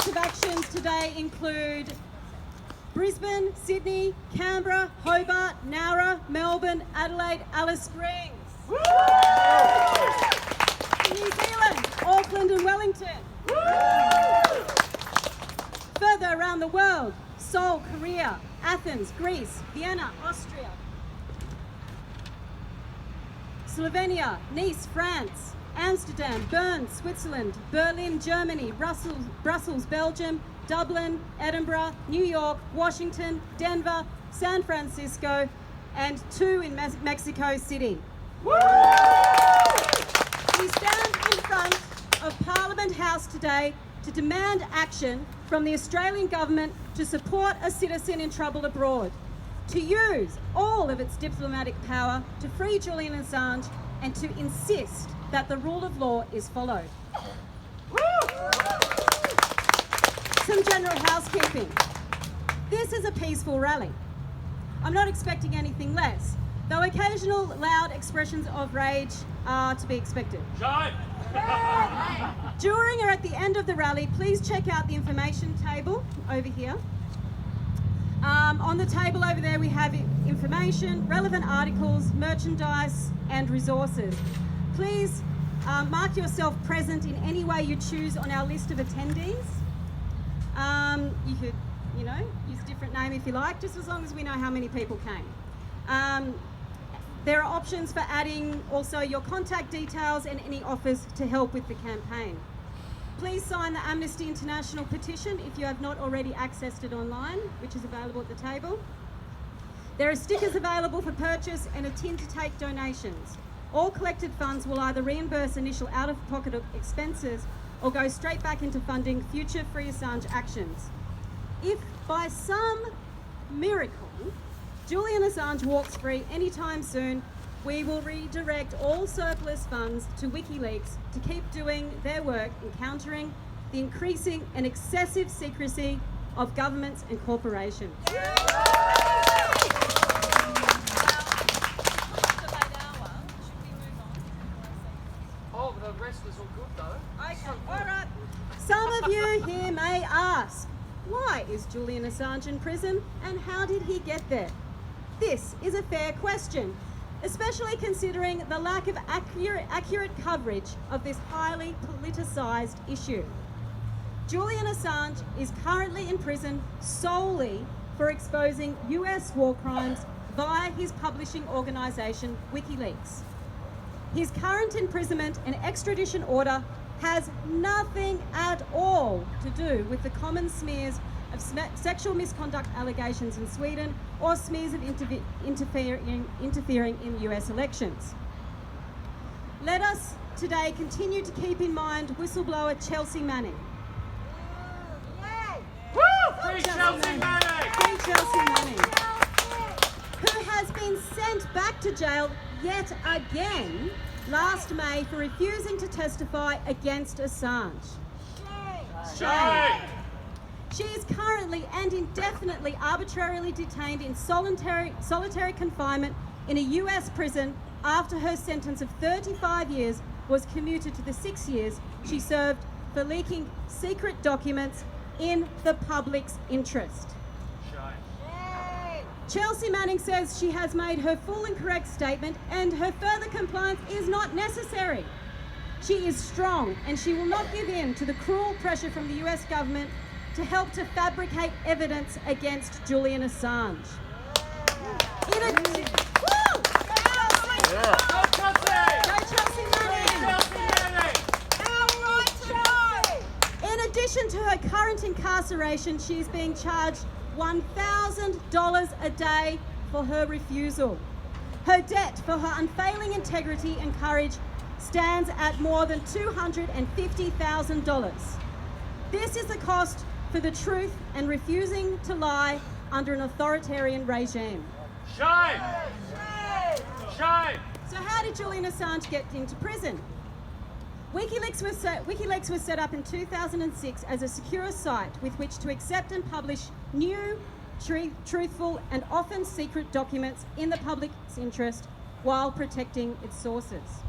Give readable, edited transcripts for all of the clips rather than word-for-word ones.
sites of actions today include Brisbane, Sydney, Canberra, Hobart, Nowra, Melbourne, Adelaide, Alice Springs. Woo! New Zealand, Auckland and Wellington. Woo! Further around the world, Seoul, Korea, Athens, Greece, Vienna, Austria, Slovenia, Nice, France, Amsterdam, Bern, Switzerland, Berlin, Germany, Brussels, Belgium, Dublin, Edinburgh, New York, Washington, Denver, San Francisco, and 2 in Mexico City. Woo! We stand in front of Parliament House today to demand action from the Australian government to support a citizen in trouble abroad, to use all of its diplomatic power to free Julian Assange and to insist that the rule of law is followed. Some general housekeeping. This is a peaceful rally. I'm not expecting anything less, though occasional loud expressions of rage are to be expected. During or at the end of the rally, please check out the information table over here. On the table over there we have information, relevant articles, merchandise and resources. Please mark yourself present in any way you choose on our list of attendees. You could, use a different name if you like, just as long as we know how many people came. There are options for adding also your contact details and any offers to help with the campaign. Please sign the Amnesty International petition if you have not already accessed it online, which is available at the table. There are stickers available for purchase and a tin to take donations. All collected funds will either reimburse initial out-of-pocket expenses or go straight back into funding future Free Assange actions. If by some miracle Julian Assange walks free anytime soon, we will redirect all surplus funds to WikiLeaks to keep doing their work in countering the increasing and excessive secrecy of governments and corporations. Oh, the rest is all good though. Okay, all right. Some of you here may ask, why is Julian Assange in prison and how did he get there? This is a fair question, especially considering the lack of accurate coverage of this highly politicised issue. Julian Assange is currently in prison solely for exposing US war crimes via his publishing organisation WikiLeaks. His current imprisonment and extradition order has nothing at all to do with the common smears of sexual misconduct allegations in Sweden or smears of interfering in US elections. Let us today continue to keep in mind whistleblower Chelsea Manning. Woo! Free Chelsea Manning! Free Chelsea Manning, who has been sent back to jail yet again last May for refusing to testify against Assange. Shame! She is currently and indefinitely arbitrarily detained in solitary confinement in a US prison after her sentence of 35 years was commuted to the 6 years she served for leaking secret documents in the public's interest. Chelsea Manning says she has made her full and correct statement and her further compliance is not necessary. She is strong and she will not give in to the cruel pressure from the US government to help to fabricate evidence against Julian Assange. In addition to her current incarceration, she is being charged $1,000 a day for her refusal. Her debt for her unfailing integrity and courage stands at more than $250,000. This is the cost for the truth and refusing to lie under an authoritarian regime. Shame! Shame! So how did Julian Assange get into prison? WikiLeaks was set up in 2006 as a secure site with which to accept and publish new, truthful and often secret documents in the public's interest while protecting its sources.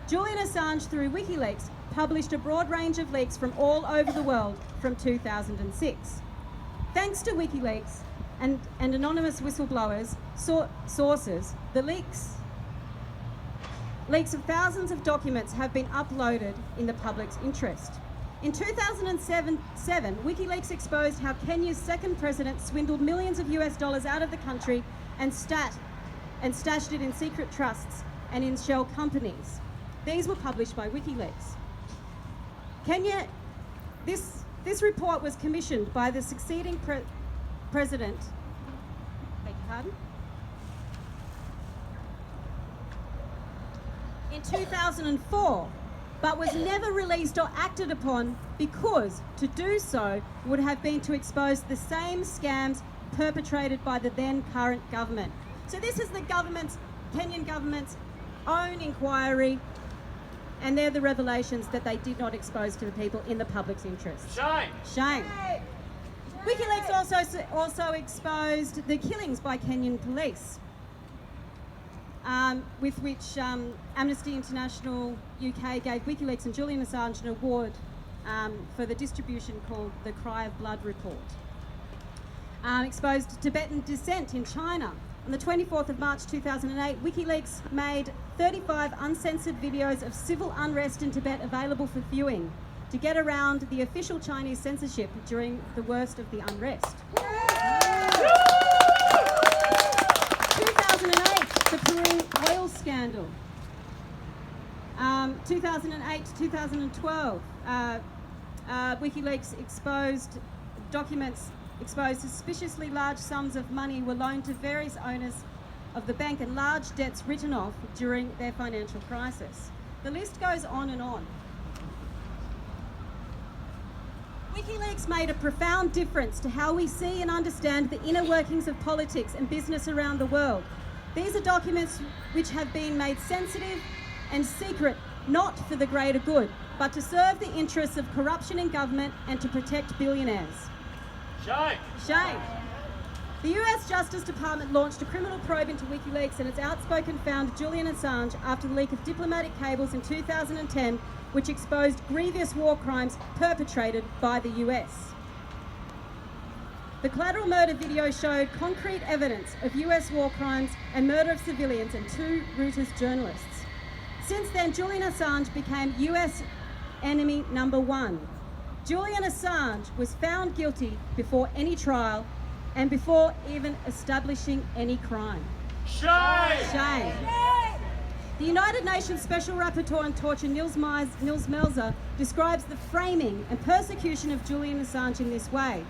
Julian Assange, through WikiLeaks, published a broad range of leaks from all over the world from 2006. Thanks to WikiLeaks and anonymous whistleblowers, sources, the leaks of thousands of documents have been uploaded in the public's interest. In 2007, WikiLeaks exposed how Kenya's second president swindled millions of US dollars out of the country and stashed it in secret trusts and in shell companies. These were published by WikiLeaks. Kenya, this report was commissioned by the succeeding president, beg your pardon, in 2004, but was never released or acted upon because to do so would have been to expose the same scams perpetrated by the then current government. So this is the Kenyan government's own inquiry, and they're the revelations that they did not expose to the people in the public's interest. Shame! Shame. WikiLeaks also exposed the killings by Kenyan police, with which Amnesty International UK gave WikiLeaks and Julian Assange an award for the distribution called the Cry of Blood Report. Exposed Tibetan dissent in China. On the 24th of March 2008, WikiLeaks made 35 uncensored videos of civil unrest in Tibet available for viewing to get around the official Chinese censorship during the worst of the unrest. 2008, the Peru oil scandal. 2008 to 2012, WikiLeaks exposed documents exposed suspiciously large sums of money were loaned to various owners of the bank and large debts written off during their financial crisis. The list goes on and on. WikiLeaks made a profound difference to how we see and understand the inner workings of politics and business around the world. These are documents which have been made sensitive and secret, not for the greater good, but to serve the interests of corruption in government and to protect billionaires. Shame! Shame. The US Justice Department launched a criminal probe into WikiLeaks and its outspoken founder Julian Assange after the leak of diplomatic cables in 2010, which exposed grievous war crimes perpetrated by the US. The collateral murder video showed concrete evidence of US war crimes and murder of civilians and 2 Reuters journalists. Since then, Julian Assange became US enemy number 1. Julian Assange was found guilty before any trial and before even establishing any crime. Shame! Shame. The United Nations Special Rapporteur on Torture, Nils Melzer, describes the framing and persecution of Julian Assange in this way.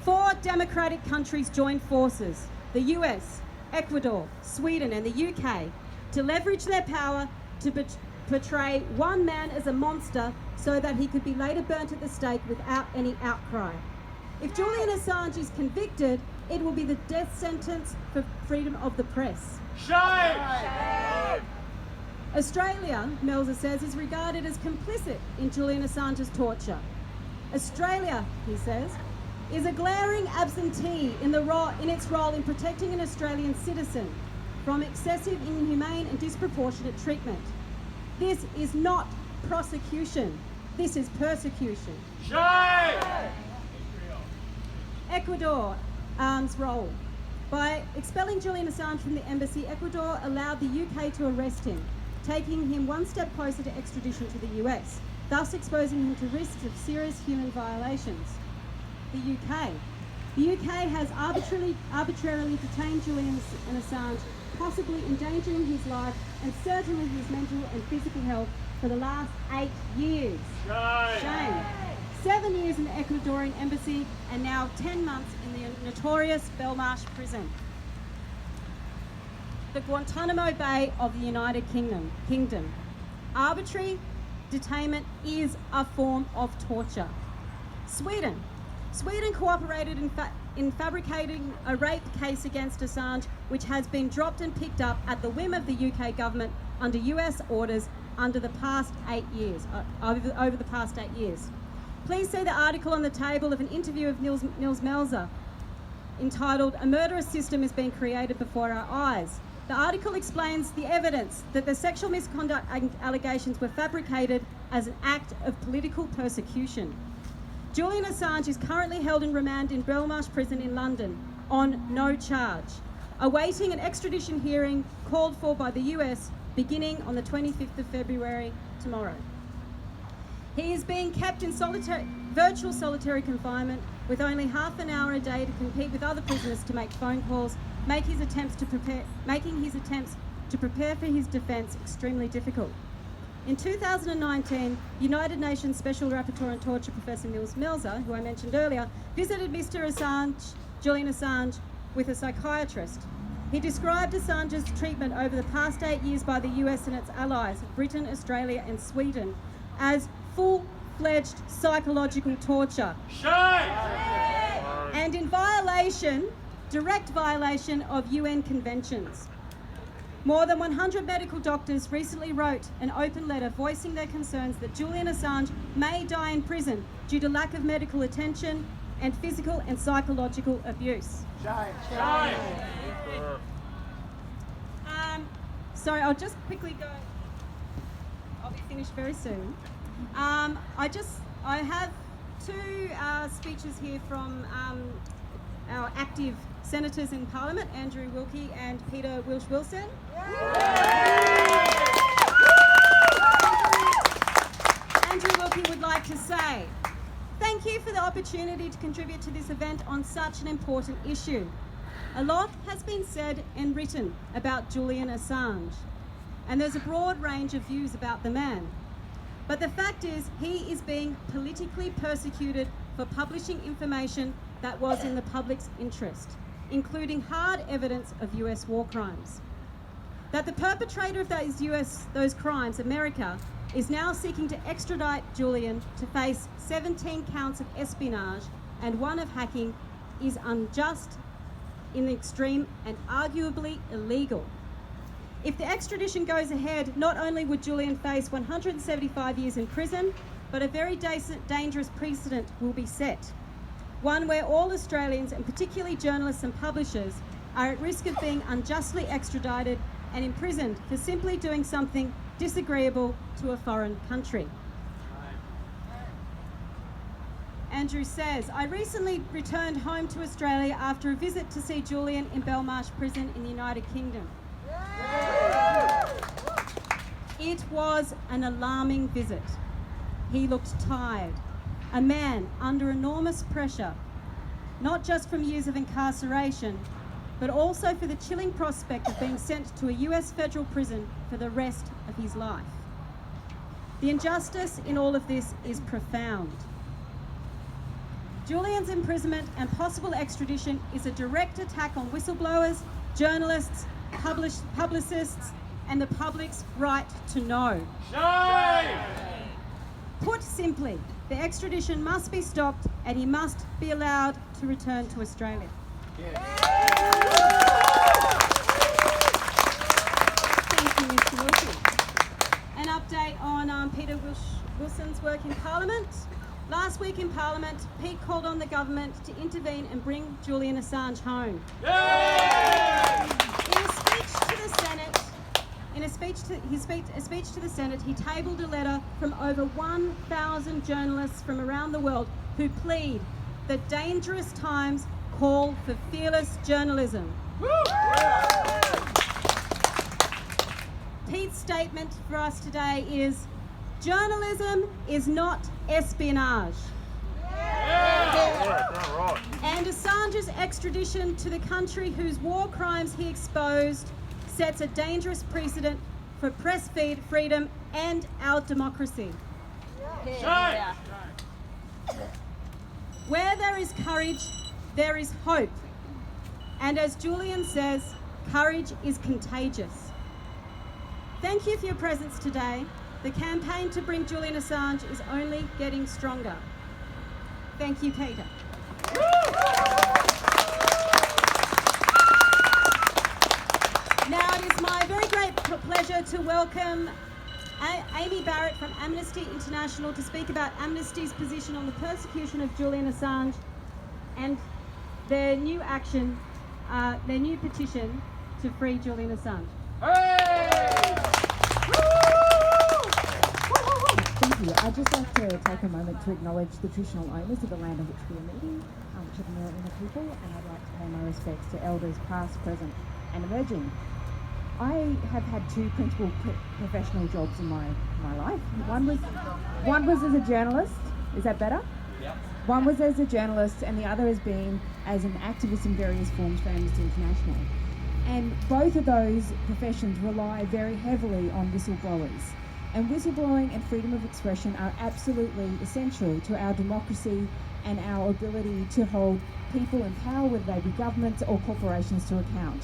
4 democratic countries joined forces, the US, Ecuador, Sweden and the UK, to leverage their power to portray one man as a monster so that he could be later burnt at the stake without any outcry. If Julian Assange is convicted, it will be the death sentence for freedom of the press. Shame! Australia, Melzer says, is regarded as complicit in Julian Assange's torture. Australia, he says, is a glaring absentee in its role in protecting an Australian citizen from excessive, inhumane and disproportionate treatment. This is not prosecution. This is persecution. Shame! Ecuador's role. By expelling Julian Assange from the embassy, Ecuador allowed the UK to arrest him, taking him one step closer to extradition to the US, thus exposing him to risks of serious human violations. The UK has arbitrarily detained Julian Assange, possibly endangering his life and certainly his mental and physical health for the last 8 years. Shame. 7 years in the Ecuadorian embassy and now 10 months in the notorious Belmarsh prison. The Guantanamo Bay of the United Kingdom. Arbitrary detainment is a form of torture. Sweden cooperated in fabricating a rape case against Assange, which has been dropped and picked up at the whim of the UK government under US orders over the past 8 years. Please see the article on the table of an interview of Nils Melzer entitled "A Murderous System is being created before our eyes." The article explains the evidence that the sexual misconduct allegations were fabricated as an act of political persecution. Julian Assange is currently held in remand in Belmarsh Prison in London on no charge, awaiting an extradition hearing called for by the US beginning on the 25th of February, tomorrow. He is being kept in virtual solitary confinement with only half an hour a day to compete with other prisoners to make phone calls, making his attempts to prepare for his defence extremely difficult. In 2019, United Nations Special Rapporteur on Torture Professor Nils Melzer, who I mentioned earlier, visited Mr. Assange, Julian Assange, with a psychiatrist. He described Assange's treatment over the past 8 years by the US and its allies, Britain, Australia and Sweden, as full-fledged psychological torture. Shame! And in direct violation of UN conventions. More than 100 medical doctors recently wrote an open letter voicing their concerns that Julian Assange may die in prison due to lack of medical attention and physical and psychological abuse. Sorry, I'll just quickly go. I'll be finished very soon. I have two speeches here from our active senators in Parliament, Andrew Wilkie and Peter Wilson. Andrew Wilkie would like to say, thank you for the opportunity to contribute to this event on such an important issue. A lot has been said and written about Julian Assange, and there's a broad range of views about the man. But the fact is, he is being politically persecuted for publishing information that was in the public's interest, including hard evidence of US war crimes. That the perpetrator of those crimes, America, is now seeking to extradite Julian to face 17 counts of espionage and 1 of hacking is unjust in the extreme and arguably illegal. If the extradition goes ahead, not only would Julian face 175 years in prison, but a very dangerous precedent will be set. One where all Australians, and particularly journalists and publishers, are at risk of being unjustly extradited and imprisoned for simply doing something disagreeable to a foreign country. Andrew says, I recently returned home to Australia after a visit to see Julian in Belmarsh Prison in the United Kingdom. It was an alarming visit. He looked tired, a man under enormous pressure, not just from years of incarceration, but also for the chilling prospect of being sent to a US federal prison for the rest of his life. The injustice in all of this is profound. Julian's imprisonment and possible extradition is a direct attack on whistleblowers, journalists, publicists, and the public's right to know. Shame! Put simply, the extradition must be stopped and he must be allowed to return to Australia. Thank you, Mr. Wilson. An update on Peter Wilson's work in Parliament. Last week in Parliament, Pete called on the government to intervene and bring Julian Assange home. In a speech to the Senate, he tabled a letter from over 1,000 journalists from around the world who plead that dangerous times call for fearless journalism. Pete's statement for us today is, journalism is not espionage. And Assange's extradition to the country whose war crimes he exposed sets a dangerous precedent for press freedom and our democracy. Where there is courage, there is hope. And as Julian says, courage is contagious. Thank you for your presence today. The campaign to bring Julian Assange is only getting stronger. Thank you, Peter. Now it is my very great pleasure to welcome Amy Barrett from Amnesty International to speak about Amnesty's position on the persecution of Julian Assange and their new action, their new petition to free Julian Assange. Hey! Thank you. I'd just like to take a moment to acknowledge the traditional owners of the land on which we are meeting, which are the Mirrabooka people, and I'd like to pay my respects to elders past, present and emerging. I have had two principal professional jobs in my life. One was as a journalist. Is that better? Yep. One was as a journalist and the other has been as an activist in various forms for Amnesty International. And both of those professions rely very heavily on whistleblowers. And whistleblowing and freedom of expression are absolutely essential to our democracy and our ability to hold people in power, whether they be governments or corporations, to account.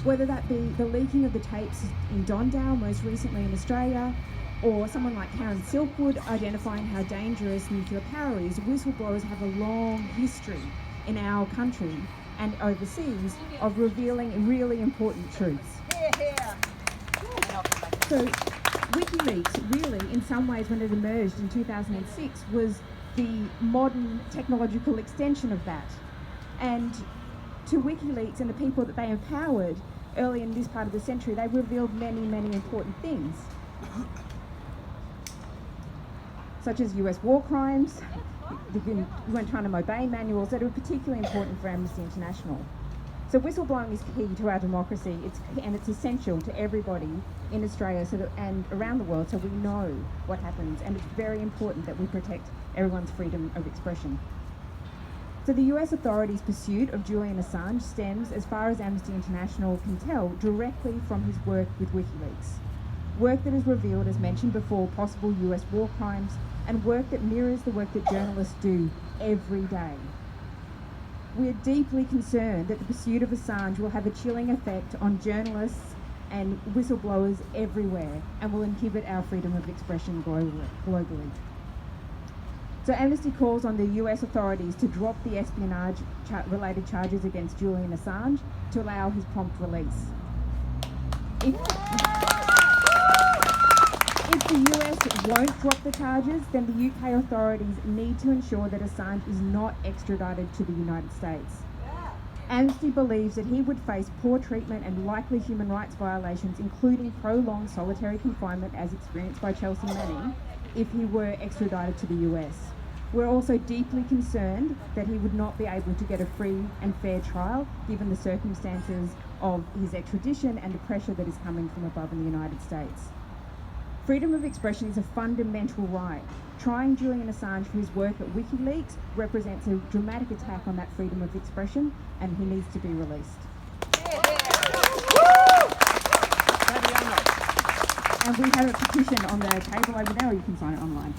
Whether that be the leaking of the tapes in Dondale, most recently in Australia, or someone like Karen Silkwood identifying how dangerous nuclear power is, whistleblowers have a long history in our country and overseas of revealing really important truths. So WikiLeaks really, in some ways, when it emerged in 2006, was the modern technological extension of that. And to WikiLeaks and the people that they empowered early in this part of the century, they revealed many, many important things, such as US war crimes, the Guantanamo Bay manuals that are particularly important for Amnesty International. So whistleblowing is key to our democracy, and it's essential to everybody in Australia and around the world, so we know what happens, and it's very important that we protect everyone's freedom of expression. So the US authorities' pursuit of Julian Assange stems, as far as Amnesty International can tell, directly from his work with WikiLeaks. Work that has revealed, as mentioned before, possible US war crimes, and work that mirrors the work that journalists do every day. We are deeply concerned that the pursuit of Assange will have a chilling effect on journalists and whistleblowers everywhere and will inhibit our freedom of expression globally. So Amnesty calls on the US authorities to drop the espionage-related charges against Julian Assange to allow his prompt release. If the US won't drop the charges, then the UK authorities need to ensure that Assange is not extradited to the United States. Amnesty believes that he would face poor treatment and likely human rights violations, including prolonged solitary confinement as experienced by Chelsea Manning, if he were extradited to the US. We're also deeply concerned that he would not be able to get a free and fair trial given the circumstances of his extradition and the pressure that is coming from above in the United States. Freedom of expression is a fundamental right. Trying Julian Assange for his work at WikiLeaks represents a dramatic attack on that freedom of expression, and he needs to be released. And we have a petition on the table over there, or you can sign it online.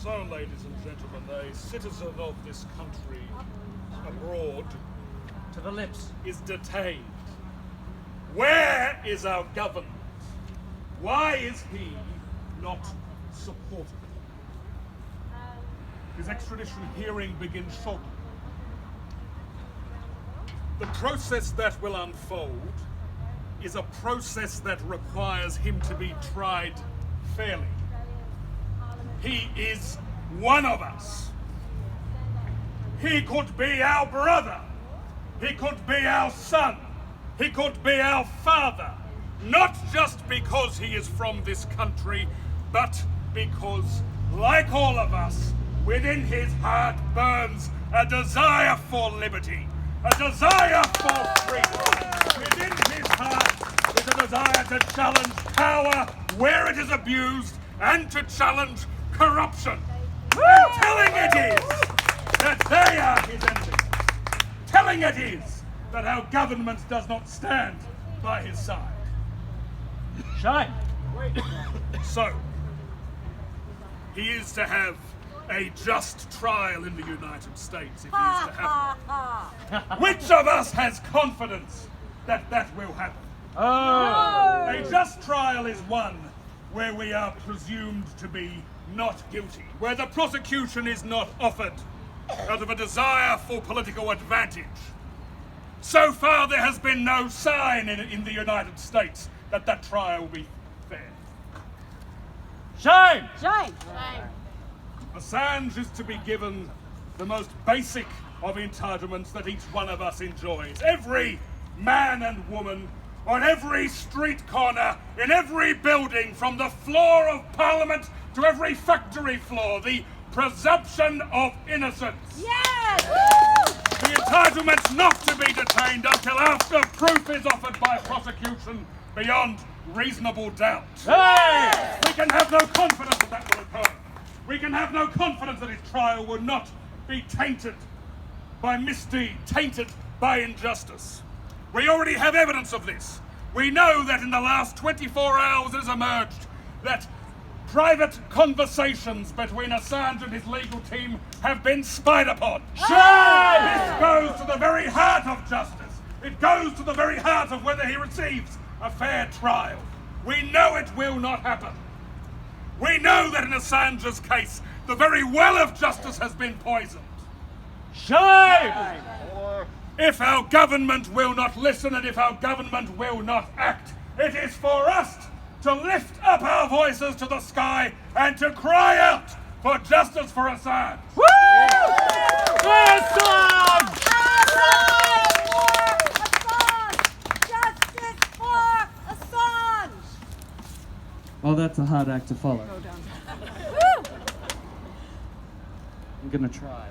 So, ladies and gentlemen, a citizen of this country abroad To the lips. is detained. Where is our government? Why is he not supported? His extradition hearing begins shortly. The process that will unfold is a process that requires him to be tried fairly. He is one of us. He could be our brother. He could be our son. He could be our father. Not just because he is from this country, but because, like all of us, within his heart burns a desire for liberty, a desire for freedom. Within his heart is a desire to challenge power where it is abused and to challenge corruption. And telling it is that they are his enemies. Telling it is that our government does not stand by his side. Shine. So, he is to have a just trial in the United States if he is to have one. Which of us has confidence that that will happen? Oh. A just trial is one where we are presumed to be not guilty, where the prosecution is not offered out of a desire for political advantage. So far, there has been no sign in the United States that that trial will be fair. Shame! Shame! Assange is to be given the most basic of entitlements that each one of us enjoys. Every man and woman on every street corner, in every building, from the floor of Parliament to every factory floor, the presumption of innocence. Yes! The entitlement not to be detained until after proof is offered by prosecution beyond reasonable doubt. Hey! We can have no confidence that that will occur. We can have no confidence that his trial will not be tainted by misdeed, tainted by injustice. We already have evidence of this. We know that in the last 24 hours it has emerged that private conversations between Assange and his legal team have been spied upon. This goes to the very heart of justice. It goes to the very heart of whether he receives a fair trial. We know it will not happen. We know that in Assange's case, the very well of justice has been poisoned. Shame! If our government will not listen and if our government will not act, it is for us to lift up our voices to the sky and to cry out for justice for Assange. Assange! Justice for Assange! Oh, that's a hard act to follow. I'm gonna try.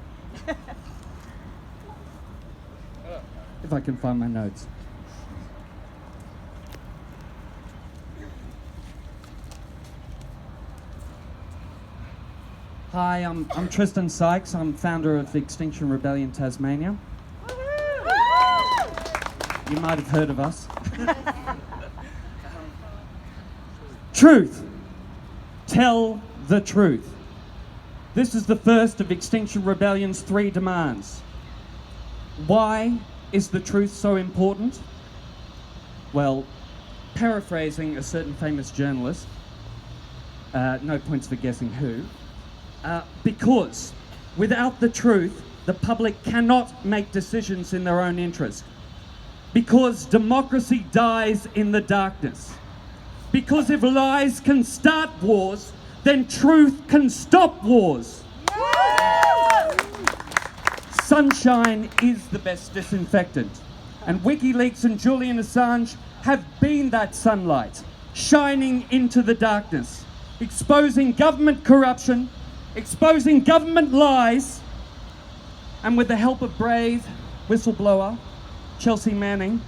If I can find my notes. Hi, I'm Tristan Sykes. I'm founder of Extinction Rebellion Tasmania. You might have heard of us. Truth. Tell the truth. This is the first of Extinction Rebellion's 3 demands. Why is the truth so important? Well, paraphrasing a certain famous journalist, no points for guessing who, because without the truth, the public cannot make decisions in their own interest. Because democracy dies in the darkness. Because if lies can start wars, then truth can stop wars. Sunshine is the best disinfectant. And WikiLeaks and Julian Assange have been that sunlight, shining into the darkness, exposing government corruption, exposing government lies, and with the help of brave whistleblower Chelsea Manning,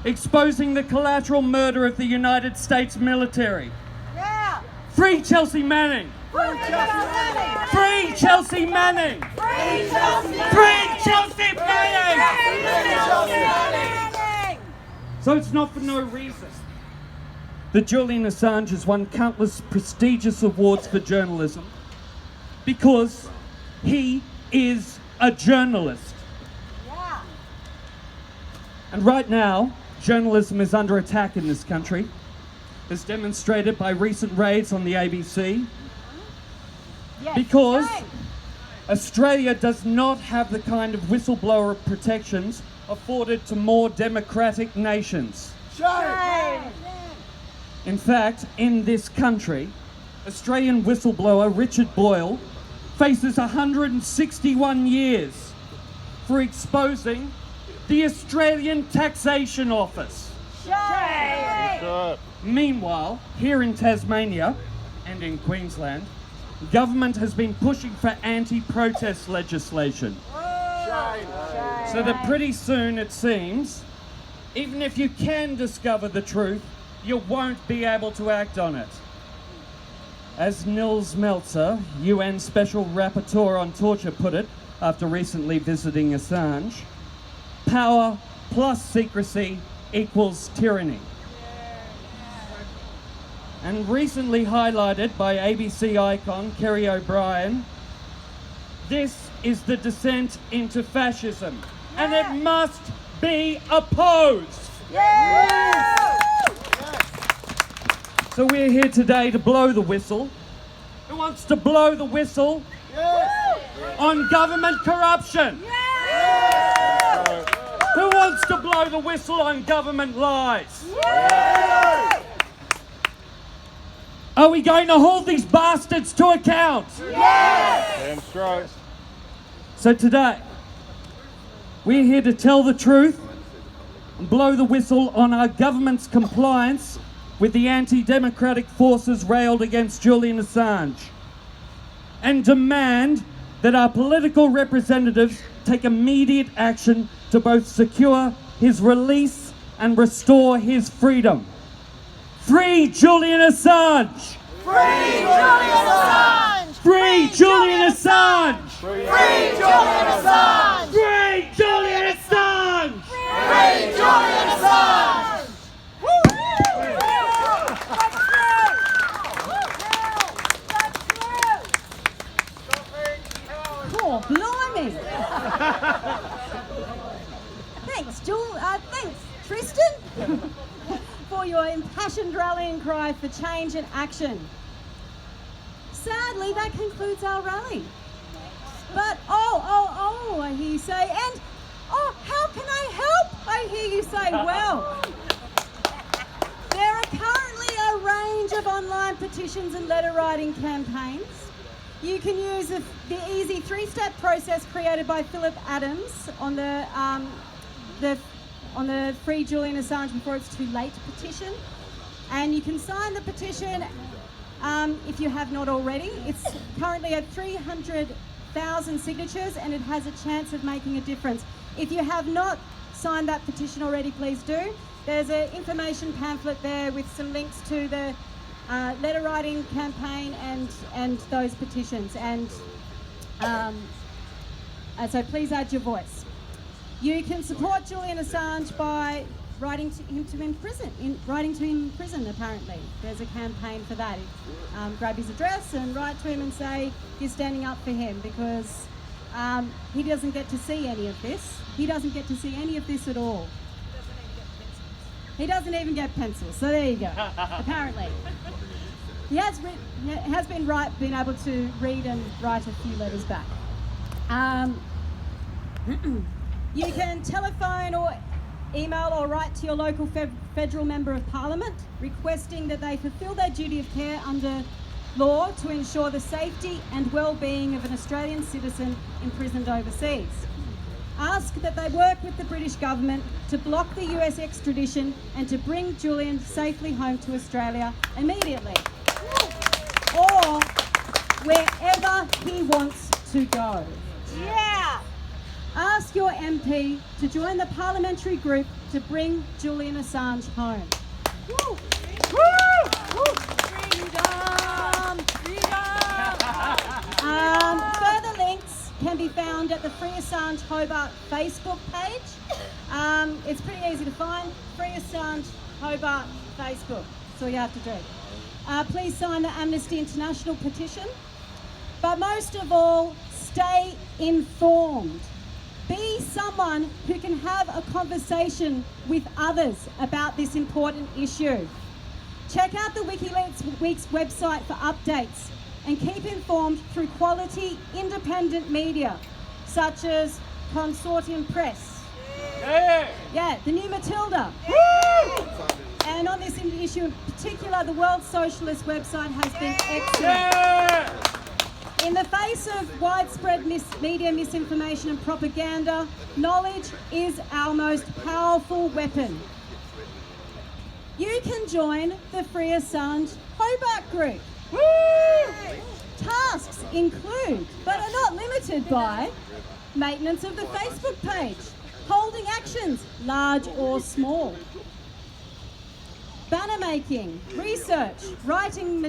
exposing the collateral murder of the United States military. Yeah! Free Chelsea Manning! Free Chelsea Manning! Free Chelsea Manning! Free Chelsea Free Chelsea Manning! Free Chelsea Manning! So it's not for no reason that Julian Assange has won countless prestigious awards for journalism, because he is a journalist. Yeah! And right now, journalism is under attack in this country, as demonstrated by recent raids on the ABC, Yes. because Right. Australia does not have the kind of whistleblower protections afforded to more democratic nations. Shame! In fact, in this country, Australian whistleblower Richard Boyle faces 161 years for exposing the Australian Taxation Office. Shame! Meanwhile, here in Tasmania and in Queensland, government has been pushing for anti-protest legislation. So that pretty soon, it seems, even if you can discover the truth, you won't be able to act on it. As Nils Melzer, UN Special Rapporteur on Torture, put it after recently visiting Assange, power plus secrecy equals tyranny. And recently highlighted by ABC icon Kerry O'Brien, this is the descent into fascism, and it must be opposed. So we're here today to blow the whistle. Who wants to blow the whistle on government corruption? Who wants to blow the whistle on government lies? Are we going to hold these bastards to account? Damn straight. So today, we're here to tell the truth and blow the whistle on our government's compliance with the anti-democratic forces railed against Julian Assange, and demand that our political representatives take immediate action to both secure his release and restore his freedom. Free Julian Assange! Free Julian Assange! Free Julian Assange! Free Julian Assange! Free Julian Assange! Free Julian Assange! Oh, blimey! Thanks, Tristan, for your impassioned rallying cry for change and action. Sadly, that concludes our rally. But I hear you say, and how can I help? I hear you say, well, there are currently a range of online petitions and letter writing campaigns. You can use the easy three-step process created by Philip Adams on the Free Julian Assange Before It's Too Late petition, and you can sign the petition if you have not already. It's currently at 300,000 signatures, and it has a chance of making a difference. If you have not signed that petition already, please do. There's an information pamphlet there with some links to the letter writing campaign and those petitions, and so please add your voice. You can support Julian Assange by writing to him in prison. Apparently, there's a campaign for that. Grab his address and write to him and say you're standing up for him, because he doesn't get to see any of this. He doesn't get to see any of this at all. He doesn't even get pencils. So there you go. Apparently, he has been able to read and write a few letters back. You can telephone or email or write to your local federal member of parliament requesting that they fulfil their duty of care under law to ensure the safety and well-being of an Australian citizen imprisoned overseas. Ask that they work with the British government to block the US extradition and to bring Julian safely home to Australia immediately, or wherever he wants to go. Yeah! Ask your MP to join the parliamentary group to bring Julian Assange home. Woo! Freedom! Further links can be found at the Free Assange Hobart Facebook page. It's pretty easy to find. Free Assange Hobart Facebook. That's all you have to do. Please sign the Amnesty International petition. But most of all, stay informed. Be someone who can have a conversation with others about this important issue. Check out the WikiLeaks website for updates and keep informed through quality independent media such as Consortium Press. Yeah, the New Matilda. And on this issue in particular, the World Socialist website has been excellent. In the face of widespread media misinformation and propaganda, knowledge is our most powerful weapon. You can join the Free Assange Hobart group. Tasks include, but are not limited by, maintenance of the Facebook page, holding actions, large or small, banner making, research, writing,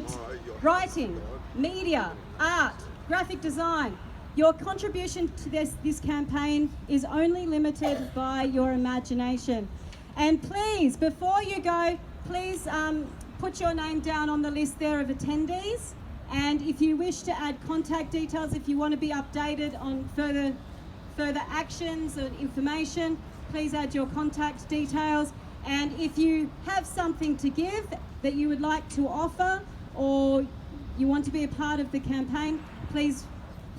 media, art, graphic design. Your contribution to this campaign is only limited by your imagination. And please, before you go, please put your name down on the list there of attendees. And if you wish to add contact details, if you want to be updated on further actions and information, please add your contact details. And if you have something to give that you would like to offer, or you want to be a part of the campaign, please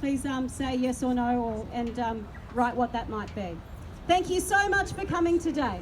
say yes or no, and write what that might be. Thank you so much for coming today.